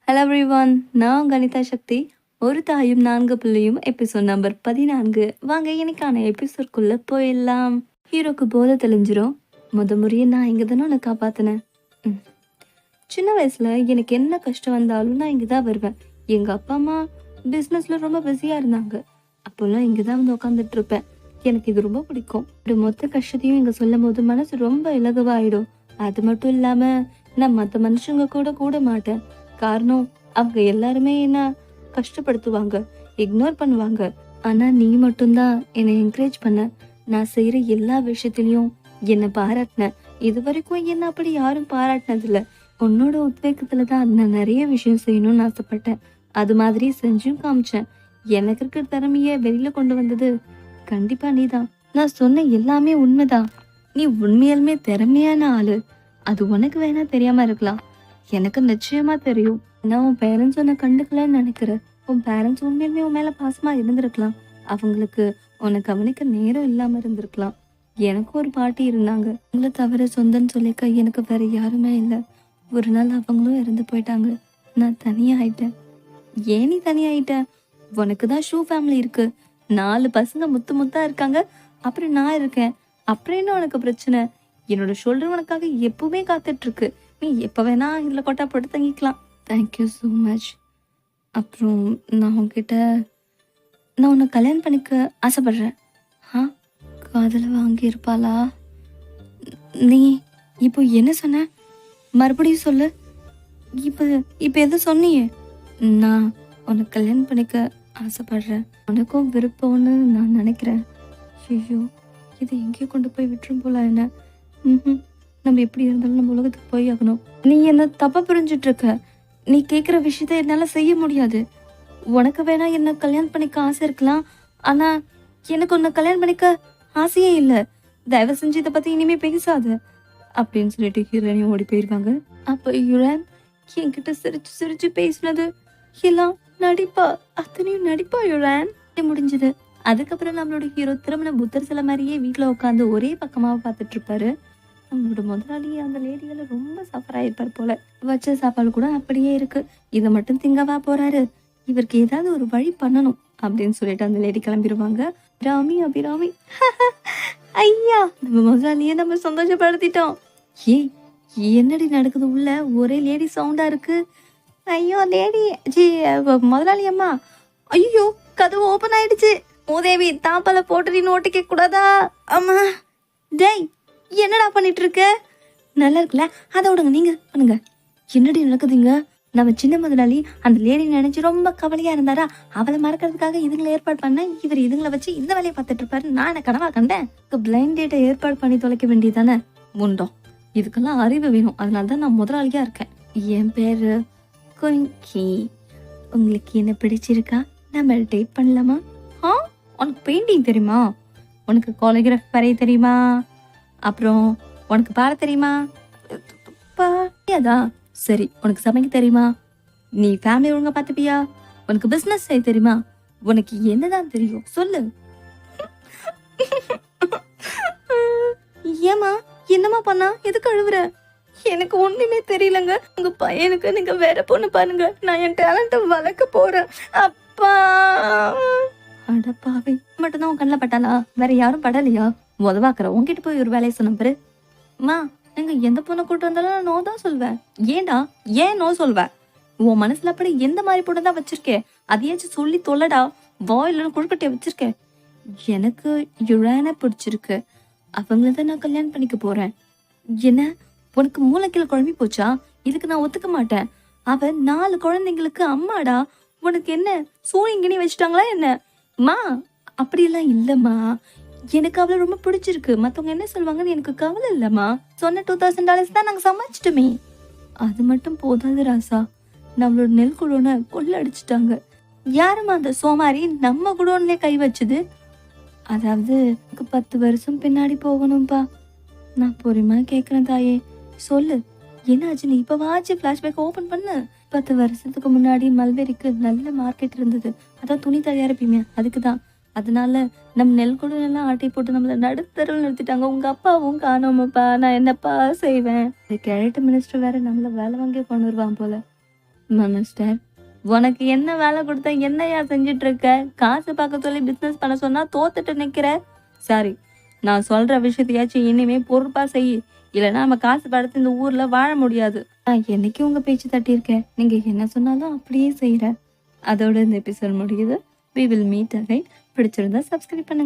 Hello everyone, நான் கணிதா சக்தி. ஒரு தாயும் 4 பிள்ளையும் எபிசோட் நம்பர் 14. வாங்க இன்னைக்கான எபிசோட்குள்ள போயிடலாம். ஹீரோக்கு போதை தெளிஞ்சிரும். முறையை நான் இங்கே தானே உன்னை காப்பாத்தினேன். சின்ன வயசுல எனக்கு என்ன கஷ்டம் வந்தாலும் நான் இங்கே தான் வருவேன். எங்க அப்பா அம்மா பிஸ்னஸ்ல ரொம்ப பிஸியா இருந்தாங்க. அப்போல்லாம் இங்கே தான் வந்து உட்காந்துட்டு இருப்பேன். எனக்கு இது ரொம்ப பிடிக்கும். ஒரு மொத்த கஷ்டத்தையும் இங்க சொல்லும் போது மனசு ரொம்ப இலகுவாயிடும். அது மட்டும் இல்லாம நான் மற்ற மனுஷங்க கூட கூட மாட்டேன். காரணம் அவங்க எல்லாருமே என்ன கஷ்டப்படுத்துவாங்க, இக்னோர் பண்ணுவாங்க. ஆனா நீ மட்டும்தான் என்னை என்கரேஜ் பண்ண. நான் செய்யற எல்லா விஷயத்திலயும் என்னை பாராட்டின. இது வரைக்கும் என்ன அப்படி யாரும் பாராட்டினதில்ல. உன்னோட உத்வேகத்துலதான் நான் நிறைய விஷயம் செய்யணும்னு ஆசைப்பட்டேன். அது மாதிரி செஞ்சும் காமிச்சேன். எனக்கு இருக்கிற திறமைய வெளியில கொண்டு வந்தது கண்டிப்பா நீதான். நான் சொன்ன எல்லாமே உண்மைதான். நீ உண்மையாலுமே திறமையான ஆளு. அது உனக்கு வேணா தெரியாம இருக்கலாம், எனக்கு நிச்சயமா தெரியும். நான் உன் பேரண்ட்ஸ் உன்னை கண்டுக்கலன்னு நினைக்கிறேன். உன் பேரண்ட்ஸ் உண்மையிலுமே உன் மேல பாசமா இருந்திருக்கலாம். அவங்களுக்கு உன்னை கவனிக்க நேரம் இல்லாம இருந்திருக்கலாம். எனக்கு ஒரு பாட்டி இருந்தாங்க. உங்களை தவிர சொந்தன்னு சொல்லிக்க எனக்கு வேற யாருமே இல்லை. ஒரு நாள் அவங்களும் இறந்து போயிட்டாங்க. நான் தனியாயிட்டேன். ஏன் நீ தனியாயிட்ட? உனக்குதான் ஷூ ஃபேமிலி இருக்கு. 4 பசங்க முத்து முத்தா இருக்காங்க. அப்புறம் நான் இருக்கேன். அப்புறம் என்ன உனக்கு பிரச்சனை? என்னோட ஷோல்டர் உனக்காக எப்பவுமே காத்துட்டு இருக்கு. நீ எப்போ வேணா இதுல கொட்டா போட்டு தங்கிக்கலாம். Thank you so much. அப்புறம் நான் உன்கிட்ட நான் உன்னை கல்யாணம் பண்ணிக்க ஆசைப்படுறேன். காதல வாங்கியிருப்பாளா? நீ இப்போ என்ன சொன்ன? மறுபடியும் சொல்லு. இப்போ இப்போ எதை சொன்னியே? நான் உன்னை கல்யாணம் பண்ணிக்க ஆசைப்படுறேன். உனக்கும் விருப்பம்னு நான் நினைக்கிறேன். ஐயோ, இதை எங்கேயோ கொண்டு போய் விட்டுரும் போல என்ன. நம்ம எப்படி இருந்தாலும் நம்ம உலகத்துக்கு போய் ஆகணும். நீ என்ன தப்பா புரிஞ்சிட்டு இருக்க. நீ கேட்குற விஷயத்த என்னால செய்ய முடியாது. உனக்கு வேணா என்ன கல்யாணம் பண்ணிக்க ஆசை இருக்கலாம், ஆனா எனக்கு உன்னை கல்யாணம் பண்ணிக்க ஆசையே இல்லை. தயவு செஞ்சு இதை பத்தி இனிமே பேசாத அப்படின்னு சொல்லிட்டு ஹீரோனையும் ஓடி போயிருவாங்க. அப்ப யுரேன் என்கிட்ட சிரிச்சு சிரிச்சு பேசினது எல்லாம் நடிப்பா, அத்தனையும் நடிப்பா யுரேன். முடிஞ்சது. அதுக்கப்புறம் நம்மளோட ஹீரோ திருமண புத்தர் சில மாதிரியே வீட்டுல உட்காந்து ஒரே பக்கமாக பார்த்துட்டு இருப்பாரு. நம்மளோட முதலாளி அந்த லேடிகளை ரொம்ப சஃபர் ஆயிருப்பார் போல. வச்ச சாப்பாடு கூட அப்படியே இருக்கு. இதை மட்டும் திங்கவா போறாரு. இவருக்கு ஏதாவது ஒரு வழி பண்ணணும் அப்படின்னு சொல்லிட்டு அந்த லேடி கிளம்பிடுவாங்க. ராமி அபிராமி ஐயா, நம்ம முதலாளியே நம்ம சந்தோஷப்படுத்திட்டோம். ஏய், என்னடி நடக்குது உள்ள? ஒரே லேடி சவுண்டா இருக்கு. ஐயோ லேடி முதலாளி அம்மா. ஐயோ, கதவு ஓபன் ஆயிடுச்சு. மூதேவி, தாப்பால போட்டு நீ நோட்டிக்க கூடாதா? அம்மா, டேய் என்னடா பண்ணிட்டு இருக்க? நல்லா இருக்குல்ல, அதை விடுங்க, நீங்க பண்ணுங்க. என்னடி நடக்குதுங்க? நம்ம சின்ன முதலாளி அந்த லேடி நினைச்சு ரொம்ப கவலையா இருந்தாரா? அவளை மறக்கிறதுக்காக இதுங்களை ஏற்பாடு பண்ண. இவர் இதுங்களை வச்சு இந்த வேலையை பார்த்துட்டு இருப்பாரு. நான் என்ன கனவா கண்டேன்? பிளைண்ட் டேட்டை ஏற்பாடு பண்ணி தொலைக்க வேண்டியதானே முண்டோம். இதுக்கெல்லாம் அறிவு வேணும். அதனாலதான் நான் முதலாளியா இருக்கேன். என் பேரு கொங்கி. உங்களுக்கு என்ன பிடிச்சிருக்கா? நம்ம டேட் பண்ணலாமா? உனக்கு பெயிண்டிங் தெரியுமா? உனக்கு கோரியோகிராஃபி வரைய தெரியுமா? அப்புறம் உனக்கு பாட தெரியுமா? பாடியாதா? சரி, உனக்கு சமைக்க தெரியுமா? நீ ஃபேமிலி ஒழுங்கா பார்த்துப்பியா? உனக்கு பிசினஸ் செய்ய தெரியுமா? உனக்கு என்னதான் தெரியும் சொல்லு. ஏமா என்னமா பண்ணா? எதுக்கு அழுவுற? எனக்கு ஒண்ணுமே தெரியலங்க. உங்க பையனுக்கு நீங்க வேற பொண்ணு பாருங்க. நான் என் டேலண்ட வளர்க்க போறேன். அப்பா, அடப்பாவே, மட்டும்தான் உன் கண்ணில் பட்டாளா? வேற யாரும் படலையா? உதவாக்குற உன்கிட்ட போய் ஒரு வேலையை சொன்ன பாரு. மா, நீங்க எந்த பொண்ணை கூட்டு வந்தாலும் நான் நோ தான் சொல்வேன். ஏண்டா ஏன் நோ சொல்வேன்? உன் மனசுல அப்படி எந்த மாதிரி பொண்ணு தான் வச்சிருக்கேன்? அதையாச்சும் சொல்லி தொல்லடா. வாயில குழுக்கட்டைய வச்சிருக்கேன். எனக்கு யுரேனை பிடிச்சிருக்கு. அவங்களதான் நான் கல்யாணம் பண்ணிக்க போறேன். என்ன, உனக்கு மூளைக்கில குழம்பி போச்சா? இதுக்கு நான் ஒத்துக்க மாட்டேன். அவ 4 குழந்தைங்களுக்கு அம்மாடா. உனக்கு என்ன சூனிங்கினி வச்சுட்டாங்களா என்ன? மா, அப்படியெல்லாம் இல்லம்மா. எனக்கு அவளை ரொம்ப பிடிச்சிருக்கு. மத்தவங்க என்ன சொல்லுவாங்கன்னு எனக்கு கவலை இல்லம்மா. சொன்ன $2000 தான் நாங்க சமாளிச்சிட்டோமே. அது மட்டும் போதாது ராசா. நம்மளோட நெல் குடோனை கொள்ள அடிச்சுட்டாங்க. யாருமா அந்த சோமாரி நம்ம குடோன்லயே கை வச்சது? அதாவது 10 வருஷம் பின்னாடி போகணும்பா. நான் பொறுமையா கேக்குறேன் தாயே, சொல்லு என்னாச்சு? நீ இப்பவாச்சு பிளாஷ்பேக் ஓபன் பண்ணு. 10 வருஷத்துக்கு முன்னாடி மல்பெரிக்கு நல்ல மார்க்கெட் இருந்தது. அதான் துணி தயாரிப்பீங்க, அதுக்குதான். அதனால நம்ம நெல் கூட எல்லாம் ஆட்டி போட்டு நம்மள நடுத்தரவு நிறுத்திட்டாங்க. உங்க அப்பாவும் காணோமப்பா. நான் என்னப்பா செய்வேன்? கேரட் மினிஸ்டர் வேற நம்மள வேலை வாங்கி கொண்டு வருவான் போல. மாஸ்டர், உனக்கு என்ன வேலை கொடுத்தா என்னையா செஞ்சுட்டு இருக்க? காசு பார்க்க சொல்லி பிசினஸ் பண்ண சொன்னா தோத்துட்டு நிக்கிற. சாரி, நான் சொல்ற விஷயத்தையாச்சும் இனிமே பொறுப்பா செய். இல்லைன்னா நம்ம காசு படுத்து இந்த ஊர்ல வாழ முடியாது. நான் என்னைக்கு உங்க பேச்சு தட்டியிருக்கேன். நீங்க என்ன சொன்னாலும் அப்படியே செய்யற. அதோட இந்த எபிசோட் முடியுது. We will meet again. பிடிச்சிருந்தா சப்ஸ்கிரைப் பண்ணுங்க.